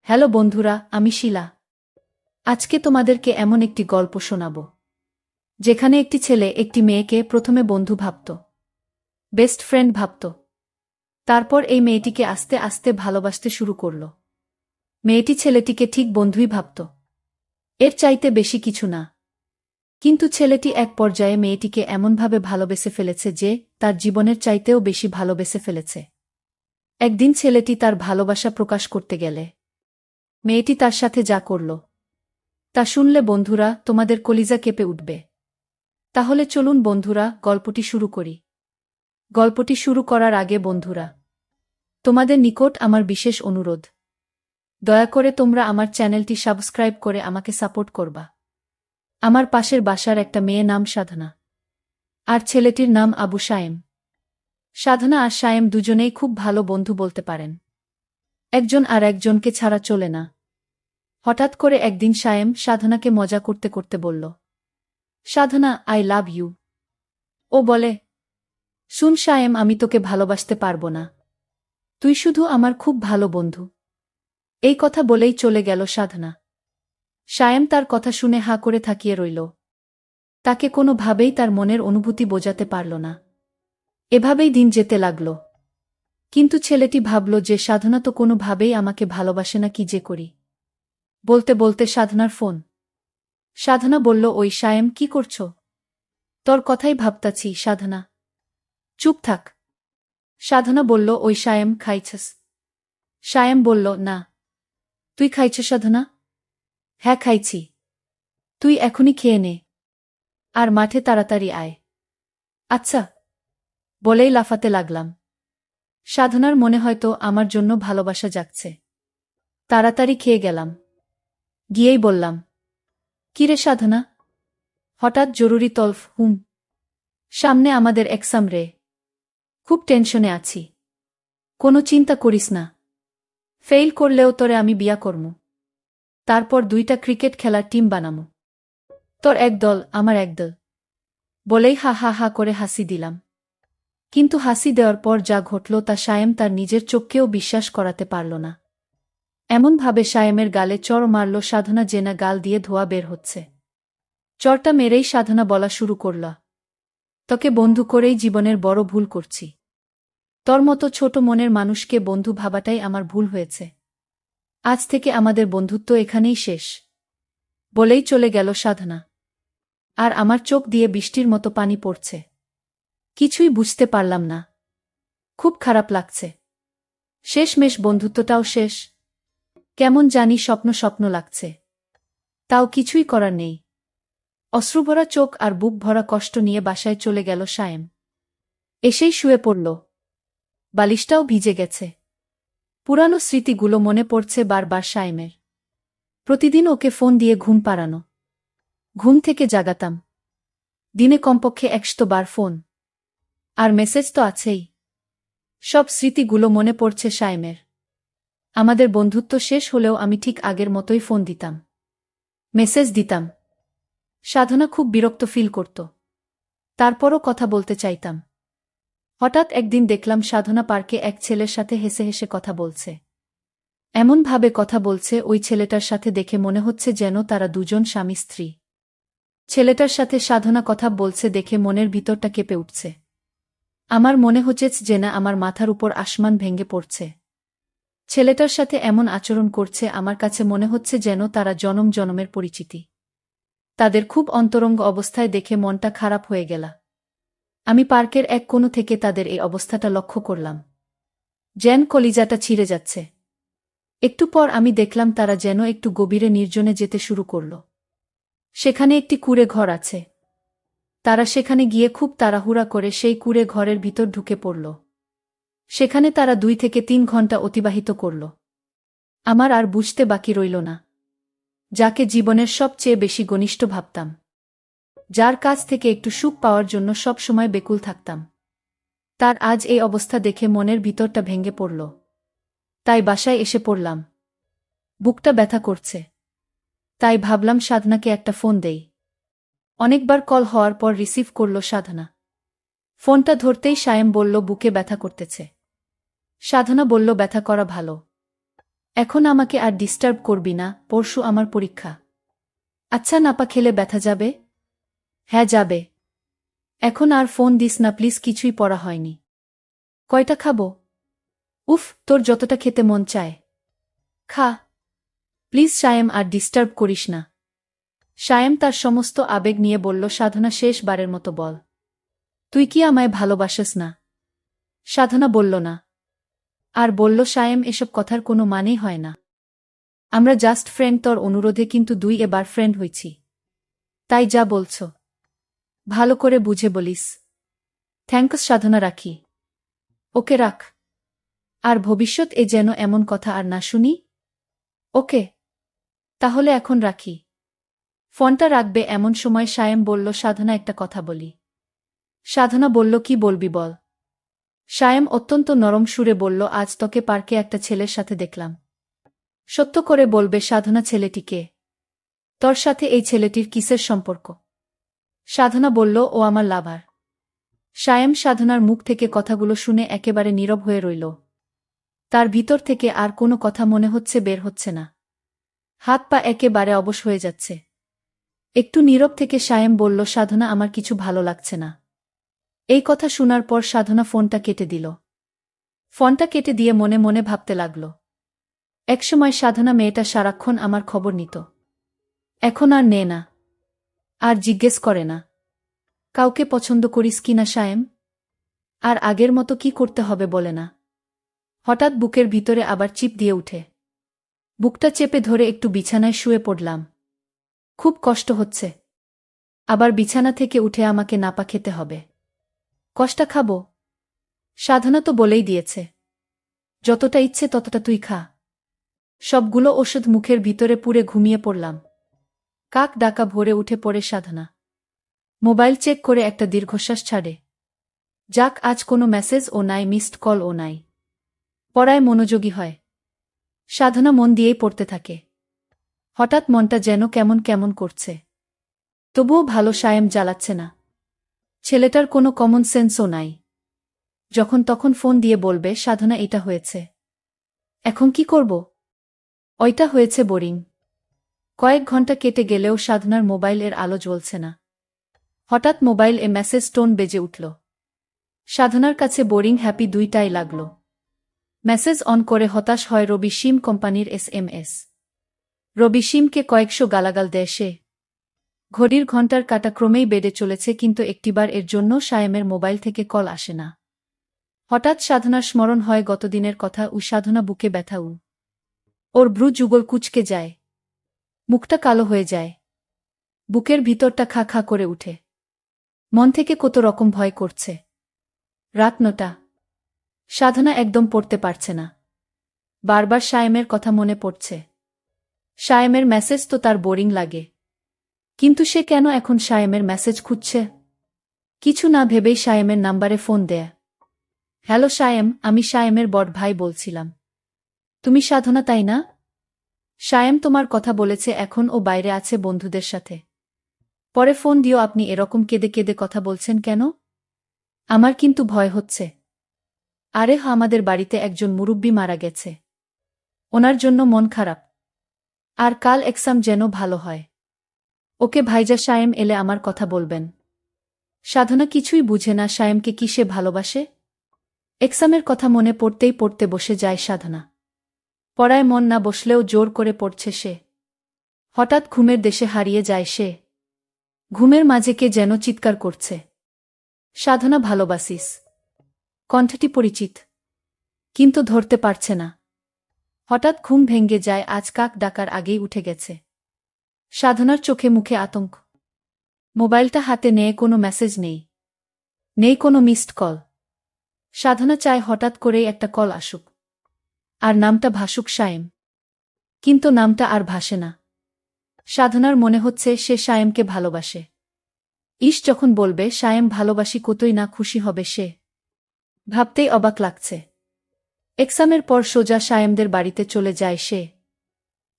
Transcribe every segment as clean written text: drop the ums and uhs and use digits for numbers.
Hello বন্ধুরা, আমি শিলা। আজকে তোমাদেরকে এমন একটি গল্প শোনাব যেখানে একটি ছেলে একটি মেয়েকে প্রথমে বন্ধু ভাবত, বেস্ট ফ্রেন্ড ভাবত। তারপর এই মেয়েটিকে আস্তে আস্তে ভালোবাসতে শুরু করল। মেয়েটি ছেলেটিকে ঠিক বন্ধুই ভাবত, এর চাইতে বেশি কিছু না। কিন্তু ছেলেটি এক পর্যায়ে মেয়েটিকে এমনভাবে ভালোবেসে ফেলেছে যে তার জীবনের চাইতেও বেশি ভালোবেসে ফেলেছে। একদিন ছেলেটি তার ভালোবাসা প্রকাশ করতে গেলে মেয়েটি তার সাথে যা করল তা শুনলে বন্ধুরা তোমাদের কলিজা কেঁপে উঠবে। তাহলে চলুন বন্ধুরা, গল্পটি শুরু করি। গল্পটি শুরু করার আগে বন্ধুরা, তোমাদের নিকট আমার বিশেষ অনুরোধ, দয়া করে তোমরা আমার চ্যানেলটি সাবস্ক্রাইব করে আমাকে সাপোর্ট করবা। আমার পাশের বাসার একটা মেয়ে নাম সাধনা, আর ছেলেটির নাম আবু সায়েম। সাধনা আর সায়েম দুজনেই খুব ভালো বন্ধু বলতে পারেন, একজন আর একজনকে ছাড়া চলে না। হঠাৎ করে একদিন সায়েম সাধনাকে মজা করতে করতে বলল, সাধনা, আই লাভ ইউ। ও বলে, শুন সায়েম, আমি তোকে ভালোবাসতে পারবো না, তুই শুধু আমার খুব ভালো বন্ধু। এই কথা বলেই চলে গেল সাধনা। সায়েম তার কথা শুনে হাঁ করে থাকিয়ে রইল। তাকে কোনোভাবেই তার মনের অনুভূতি বোঝাতে পারল না। এভাবেই দিন যেতে লাগল। কিন্তু ছেলেটি ভাবল যে সাধনা তো কোনোভাবেই আমাকে ভালোবাসে না, কি যে করি। বলতে বলতে সাধনার ফোন। সাধনা বলল, ওই সায়েম, কি করছ? তোর কথাই ভাবতাছি সাধনা। চুপ থাক। সাধনা বলল, ওই সায়েম, খাইছস? সায়েম বলল, না। তুই খাইছ সাধনা? হ্যাঁ খাইছি। তুই এখনই খেয়ে নে, আর মাঠে তাড়াতাড়ি আয়। আচ্ছা, বলেই লাফাতে লাগলাম। সাধনার মনে হয়তো আমার জন্য ভালোবাসা জাগছে। তাড়াতাড়ি খেয়ে গেলাম। গিয়েই বললাম, কিরে সাধনা, হঠাৎ জরুরি তলফ? সামনে আমাদের এক্সাম রে, খুব টেনশনে আছি। কোনো চিন্তা করিস না, ফেইল করলেও তোরে আমি বিয়া করমু। তারপর 2টা ক্রিকেট খেলার টিম বানামু, তোর এক দল, আমার এক দল। বলেই হা হা হা করে হাসি দিলাম। কিন্তু হাসি দেওয়ার পর যা ঘটল তা সায়েম তার নিজের চোখকেও বিশ্বাস করাতে পারল না। এমনভাবে সায়েমের গালে চড় মারল সাধনা জেনা গাল দিয়ে ধোয়া বের হচ্ছে। চড়টা মেরেই সাধনা বলা শুরু করল, তোকে বন্ধু করেই জীবনের বড় ভুল করছি। তোর মতো ছোট মনের মানুষকে বন্ধু ভাবাটাই আমার ভুল হয়েছে। আজ থেকে আমাদের বন্ধুত্ব এখানেই শেষ। বলেই চলে গেল সাধনা। আর আমার চোখ দিয়ে বৃষ্টির মতো পানি পড়ছে। কিছুই বুঝতে পারলাম না। খুব খারাপ লাগছে। শেষমেশ বন্ধুত্বটাও শেষ। কেমন জানি স্বপ্ন স্বপ্ন লাগছে। তাও কিছুই করার নেই। অশ্রুভরা চোখ আর বুক ভরা কষ্ট নিয়ে বাসায় চলে গেল সায়েম। এসেই শুয়ে পড়ল। বালিশটাও ভিজে গেছে। পুরানো স্মৃতিগুলো মনে পড়ছে বারবার সায়েমের। প্রতিদিন ওকে ফোন দিয়ে ঘুম পাড়ানো, ঘুম থেকে জাগাতাম। দিনে কমপক্ষে 100 বার ফোন। আর মেসেজ তো আছেই। সব স্মৃতিগুলো মনে পড়ছে সায়েমের। আমাদের বন্ধুত্ব শেষ হলেও আমি ঠিক আগের মতোই ফোন দিতাম, মেসেজ দিতাম। সাধনা খুব বিরক্ত ফিল করত। তারপরও কথা বলতে চাইতাম। হঠাৎ একদিন দেখলাম সাধনা পার্কে এক ছেলের সাথে হেসে হেসে কথা বলছে। এমনভাবে কথা বলছে, ওই ছেলেটার সাথে দেখে মনে হচ্ছে যেন তারা দুজন স্বামী স্ত্রী। ছেলেটার সাথে সাধনা কথা বলছে দেখে মনের ভিতরটা কেঁপে উঠছে। আমার মনে হচ্ছে যে না, আমার মাথার উপর আসমান ভেঙে পড়ছে। ছেলেটার সাথে এমন আচরণ করছে, আমার কাছে মনে হচ্ছে যেন তারা জনম জনমের পরিচিতি। তাদের খুব অন্তরঙ্গ অবস্থায় দেখে মনটা খারাপ হয়ে গেল। আমি পার্কের এক কোণ থেকে তাদের এই অবস্থাটা লক্ষ্য করলাম। যেন কলিজাটা ছিঁড়ে যাচ্ছে। একটু পর আমি দেখলাম তারা যেন একটু গভীরে নির্জনে যেতে শুরু করল। সেখানে একটি কুঁড়ে ঘর আছে। তারা সেখানে গিয়ে খুব তাড়াহুড়া করে সেই কুঁড়ে ঘরের ভিতর ঢুকে পড়ল। সেখানে তারা 2 থেকে 3 ঘন্টা অতিবাহিত করল। আমার আর বুঝতে বাকি রইল না, যাকে জীবনের সবচেয়ে বেশি ঘনিষ্ঠ ভাবতাম, যার কাছ থেকে একটু সুখ পাওয়ার জন্য সব সময় বেকুল থাকতাম, তার আজ এই অবস্থা দেখে মনের ভিতরটা ভেঙে পড়ল। তাই বাসায় এসে পড়লাম। বুকটা ব্যথা করছে। তাই ভাবলাম সাধনাকে একটা ফোন দেই। অনেকবার কল হওয়ার পর রিসিভ করল সাধনা। ফোনটা ধরতেই সায়েম বলল, বুকে ব্যথা করতেছে। সাধনা বলল, ব্যথা করা ভালো। এখন আমাকে আর ডিস্টার্ব করবি না, পরশু আমার পরীক্ষা। আচ্ছা নাপা খেলে ব্যথা যাবে? হ্যাঁ যাবে। এখন আর ফোন দিস না প্লিজ, কিছুই পড়া হয়নি। কয়টা খাবো? উফ, তোর যতটা খেতে মন চায় খা। প্লিজ সায়েম, আর ডিস্টার্ব করিস না। সায়েম তার সমস্ত আবেগ নিয়ে বলল। সাধনা, শেষবারের মতো বল, তুই কি আমায় ভালোবাসিস না? সাধনা বলল না। আর বলল, সায়েম, এসব কথার কোনো মানেই হয় না। আমরা জাস্ট ফ্রেন্ড, তোর অনুরোধে কিন্তু এবার ফ্রেন্ড হইছি। তাই যা বলছ ভালো করে বুঝে বলিস। থ্যাঙ্কস সাধনা, রাখি। ওকে রাখ। আর ভবিষ্যৎ যেন এমন কথা আর না শুনি। ওকে, তাহলে এখন রাখি। ফোনটা রাখবে এমন সময় সায়েম বলল, সাধনা, একটা কথা বলি। সাধনা বলল, কি বলবি বল। সায়েম অত্যন্ত নরম সুরে বলল, আজ তোকে পার্কে একটা ছেলের সাথে দেখলাম। সত্য করে বলবে সাধনা, ছেলেটিকে? তোর সাথে এই ছেলেটির কিসের সম্পর্ক? সাধনা বলল, ও আমার লাভার। সায়েম সাধনার মুখ থেকে কথাগুলো শুনে একেবারে নীরব হয়ে রইল। তার ভিতর থেকে আর কোনো কথা মনে হচ্ছে বের হচ্ছে না। হাত পা একেবারে অবশ হয়ে যাচ্ছে। একটু নীরব থেকে সায়েম বলল, সাধনা, আমার কিছু ভালো লাগছে না। এই কথা শোনার পর সাধনা ফোনটা কেটে দিল। ফোনটা কেটে দিয়ে মনে মনে ভাবতে লাগল। একসময় সাধনা মেয়েটা সারাক্ষণ আমার খবর নিত। এখন আর নেয় না, আর জিজ্ঞেস করে না কাউকে পছন্দ করিস কিনা সায়েম। আর আগের মতো কি করতে হবে বলে না। হঠাৎ বুকের ভিতরে আবার চিপ দিয়ে উঠে। বুকটা চেপে ধরে একটু বিছানায় শুয়ে পড়লাম। খুব কষ্ট হচ্ছে। আবার বিছানা থেকে উঠে আমাকে নাপা খেতে হবে। কষ্টা খাবো? সাধনা তো বলেই দিয়েছে, যতটা ইচ্ছে ততটা তুই খা। সবগুলো ওষুধ মুখের ভিতরে পুরে ঘুমিয়ে পড়লাম। কাক ডাকা ভোরে উঠে পড়ে সাধনা। মোবাইল চেক করে একটা দীর্ঘশ্বাস ছাড়ে। যাক, আজ কোনো মেসেজ ও নাই, মিসড কল ও নাই। পড়ায় মনোযোগী হয়। সাধনা মন দিয়েই পড়তে থাকে। হঠাৎ মনটা যেন কেমন কেমন করছে। তবুও ভালো সায়েম জ্বালাচ্ছে না। ছেলেটার কোনো কমন সেন্সও নাই। যখন তখন ফোন দিয়ে বলবে, সাধনা, এটা হয়েছে। এখন কি করব? ওইটা হয়েছে, বোরিং। কয়েক ঘন্টা কেটে গেলেও সাধনার মোবাইলের আলো জ্বলছে না। হঠাৎ মোবাইল মেসেজ টোন বেজে উঠল। সাধনার কাছে বোরিং হ্যাপি দুইটাই লাগল। মেসেজ অন করে হতাশ হয় রবি সিম কোম্পানির SMS। রবি সিমকে কয়েকশো গালাগাল দেয় সে। ঘড়ির ঘণ্টার কাঁটা ক্রমেই বেড়ে চলেছে, কিন্তু একটিবার এর জন্য সায়েমের মোবাইল থেকে কল আসে না। হঠাৎ সাধনার স্মরণ হয় গতদিনের কথা। সাধনা বুকে ব্যথা। ওর ভ্রু যুগল কুঁচকে যায়। মুখটা কালো হয়ে যায়। বুকের ভিতরটা খা খা করে উঠে। মন থেকে কত রকম ভয় করছে। রাত 9টা। সাধনা একদম পড়তে পারছে না। বারবার সায়েমের কথা মনে পড়ছে। সায়েমের মেসেজ তো তার বোরিং লাগে, কিন্তু সে কেন এখন সায়েমের মেসেজ খুঁজছে? কিছু না ভেবেই সায়েমের নাম্বারে ফোন দেয়। হ্যালো সায়েম, আমি সায়েমের বড় ভাই বলছিলাম। তুমি সাধনা, তাই না? সায়েম তোমার কথা বলেছে, এখন ও বাইরে আছে বন্ধুদের সাথে। পরে ফোন দিও। আপনি এরকম কেঁদে কেঁদে কথা বলছেন কেন? আমার কিন্তু ভয় হচ্ছে। আরে আমাদের বাড়িতে একজন মুরুব্বি মারা গেছে। ওনার জন্য মন খারাপ। আর কাল এক্সাম যেন ভালো হয়। ওকে ভাইজা, সায়েম এলে আমার কথা বলবেন। সাধনা কিছুই বুঝে না সায়েমকে কি সে ভালোবাসে। এক্সামের কথা মনে পড়তেই পড়তে বসে যায় সাধনা। পড়ায় মন না বসলেও জোর করে পড়ছে সে। হঠাৎ ঘুমের দেশে হারিয়ে যায় সে। ঘুমের মাঝে কে যেন চিৎকার করছে, সাধনা ভালোবাসিস। কণ্ঠটি পরিচিত, কিন্তু ধরতে পারছে না। হঠাৎ ঘুম ভেঙে যায়। আজ কাক ডাকার আগেই উঠে গেছে। সাধনার চোখে মুখে আতঙ্ক। মোবাইলটা হাতে নিয়ে কোনো মেসেজ নেই, নেই কোনো মিসড কল। সাধনা চায় হঠাৎ করেই একটা কল আসুক, আর নামটা ভাসুক সায়েম। কিন্তু নামটা আর ভাসে না। সাধনার মনে হচ্ছে সে সায়েমকে ভালোবাসে। যখন বলবে সায়েম ভালোবাসি, কতই না খুশি হবে সে। ভাবতেই অবাক লাগছে। এক্সামের পর সোজা সায়েমদের বাড়িতে চলে যায় সে।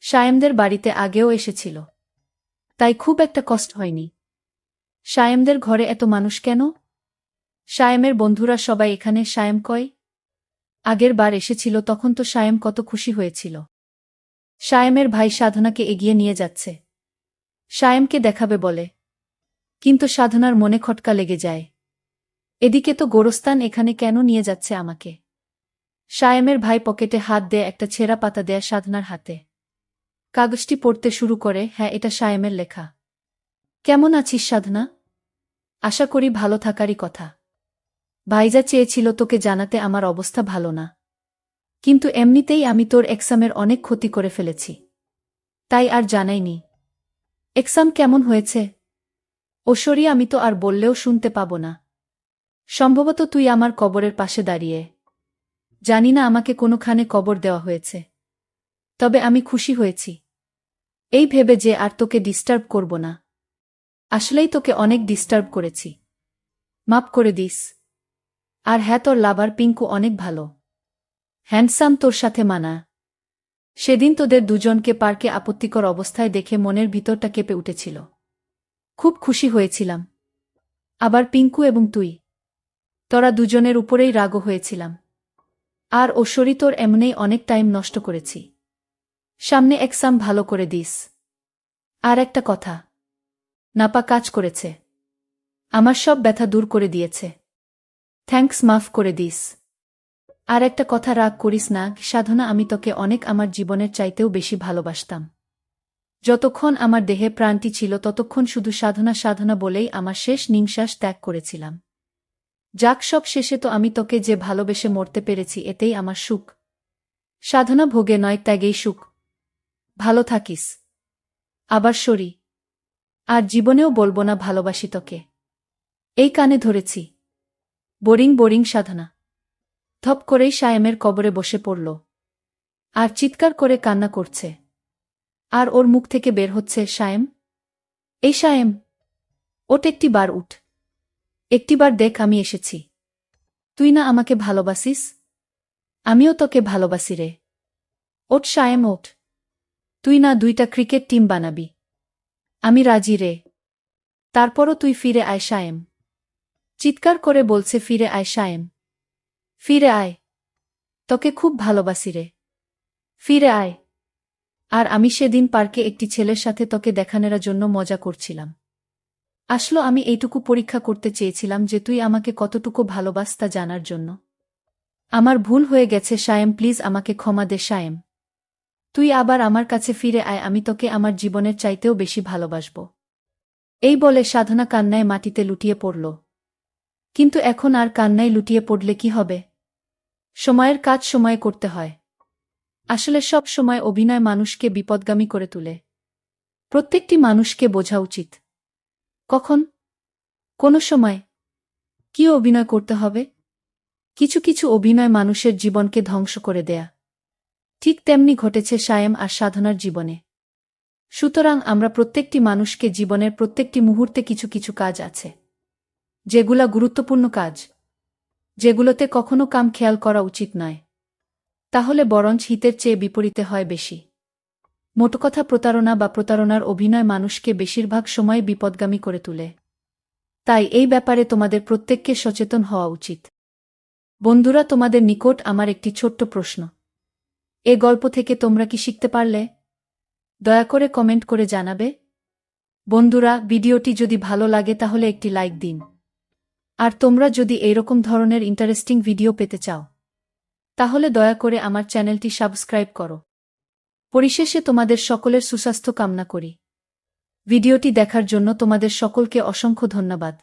সায়েমদের বাড়িতে আগেও এসেছিল, তাই খুব একটা কষ্ট হয়নি। সায়েমদের ঘরে এত মানুষ কেন? সায়েমের বন্ধুরা সবাই এখানে। সায়েম কই? আগের বার এসেছিল তখন তো সায়েম কত খুশি হয়েছিল। সায়েমের ভাই সাধনাকে এগিয়ে নিয়ে যাচ্ছে। সায়েমকে দেখাবে বলে, কিন্তু সাধনার মনে খটকা লেগে যায়। এদিকে তো গোরস্তান এখানে কেন নিয়ে যাচ্ছে আমাকে? সায়েমের ভাই পকেটে হাত দিয়ে একটা ছেঁড়া পাতা দেয়া সাধনার হাতে। কাগজটি পড়তে শুরু করে। হ্যাঁ, এটা সায়েমের লেখা। কেমন আছিস সাধনা? আশা করি ভালো থাকারই কথা। ভাইজা চেয়েছিল তোকে জানাতে আমার অবস্থা ভালো না। কিন্তু এমনিতেই আমি তোর এক্সামের অনেক ক্ষতি করে ফেলেছি, তাই আর জানাইনি। এক্সাম কেমন হয়েছে? ওশরি, আমি তো আর বললেও শুনতে পাব না। সম্ভবত তুই আমার কবরের পাশে দাঁড়িয়ে। জানি না আমাকে কোনোখানে কবর দেওয়া হয়েছে, তবে আমি খুশি হয়েছি এই ভেবে যে আর তোকে ডিস্টার্ব করব না। আসলেই তোকে অনেক ডিস্টার্ব করেছি, মাপ করে দিস। আর হ্যাঁ, তোর লাভার পিঙ্কু অনেক ভালো, হ্যান্ডসাম, তোর সাথে মানা। সেদিন তোদের দুজনকে পার্কে আপত্তিকর অবস্থায় দেখে মনের ভিতরটা কেঁপে উঠেছিল। খুব খুশি হয়েছিলাম। আবার পিঙ্কু এবং তুই, তোরা দুজনের উপরেই রাগও হয়েছিলাম। আর ওশরি, তোর এমনেই অনেক টাইম নষ্ট করেছি। সামনে এক্সাম ভালো করে দিস। আর একটা কথা, নাপা কাজ করেছে, আমার সব ব্যথা দূর করে দিয়েছে। থ্যাঙ্কস, মাফ করে দিস। আর একটা কথা, রাগ করিস না সাধনা, আমি তোকে অনেক, আমার জীবনের চাইতেও বেশি ভালোবাসতাম। যতক্ষণ আমার দেহে প্রাণটি ছিল ততক্ষণ শুধু সাধনা সাধনা বলেই আমার শেষ নিঃশ্বাস ত্যাগ করেছিলাম। যাক, সব শেষে তো আমি তোকে যে ভালোবেসে মরতে পেরেছি, এতেই আমার সুখ। সাধনা ভোগে নয়, ত্যাগেই সুখ। ভালো থাকিস। আবার সরি। আর জীবনেও বলবো না ভালোবাসি তোকে। এই কানে ধরেছি। বোরিং বোরিং সাধনা ধপ করেই সায়েমের কবরে বসে পড়ল আর চিৎকার করে কান্না করছে। আর ওর মুখ থেকে বের হচ্ছে, সায়েম, এই সায়েম, ওঠ, একটিবার উঠ, একটিবার দেখ আমি এসেছি। তুই না আমাকে ভালোবাসিস? আমিও তোকে ভালোবাসি রে। ওঠ সায়েম, ওঠ। তুই না 2টা ক্রিকেট টিম বানাবি? আমি রাজি রে। তারপরও তুই ফিরে আয় সায়েম। চিৎকার করে বলছে, ফিরে আয় সায়েম, ফিরে আয়। তোকে খুব ভালোবাসি রে, ফিরে আয়। আর আমি সেদিন পার্কে একটি ছেলের সাথে তোকে দেখানোর জন্য মজা করছিলাম। আসলে আমি এইটুকু পরীক্ষা করতে চেয়েছিলাম যে তুই আমাকে কতটুকু ভালোবাস তা জানার জন্য। আমার ভুল হয়ে গেছে সায়েম, প্লিজ আমাকে ক্ষমা দে সায়েম। তুই আবার আমার কাছে ফিরে আয়, আমি তোকে আমার জীবনের চাইতেও বেশি ভালোবাসব। এই বলে সাধনা কান্নায় মাটিতে লুটিয়ে পড়ল। কিন্তু এখন আর কান্নায় লুটিয়ে পড়লে কি হবে? সময়ের কাজ সময়ে করতে হয়। আসলে সব সময় অভিনয় মানুষকে বিপদগামী করে তোলে। প্রত্যেকটি মানুষকে বোঝা উচিত কখন, কোন সময় কি অভিনয় করতে হবে। কিছু কিছু অভিনয় মানুষের জীবনকে ধ্বংস করে দেয়া। ঠিক তেমনি ঘটেছে সায়েম আর সাধনার জীবনে। সুতরাং আমরা প্রত্যেকটি মানুষকে জীবনের প্রত্যেকটি মুহূর্তে কিছু কিছু কাজ আছে, যেগুলা গুরুত্বপূর্ণ কাজ, যেগুলোতে কখনো কাম খেয়াল করা উচিত নয়। তাহলে বরঞ্চ হিতের চেয়ে বিপরীতে হয় বেশি। মোটকথা, প্রতারণা বা প্রতারণার অভিনয় মানুষকে বেশিরভাগ সময় বিপদগামী করে তোলে। তাই এই ব্যাপারে তোমাদের প্রত্যেককে সচেতন হওয়া উচিত। বন্ধুরা, তোমাদের নিকট আমার একটি ছোট্ট প্রশ্ন। এ গল্প থেকে তোমরা কি শিখতে পারলে? দয়া করে কমেন্ট করে জানাবে। বন্ধুরা, ভিডিওটি যদি ভালো লাগে তাহলে একটি লাইক দিন। আর তোমরা যদি এইরকম ধরনের ইন্টারেস্টিং ভিডিও পেতে চাও, তাহলে দয়া করে আমার চ্যানেলটি সাবস্ক্রাইব করো। পরিশেষে তোমাদের সকলের সুস্বাস্থ্য কামনা করি। ভিডিওটি দেখার জন্য তোমাদের সকলকে অসংখ্য ধন্যবাদ।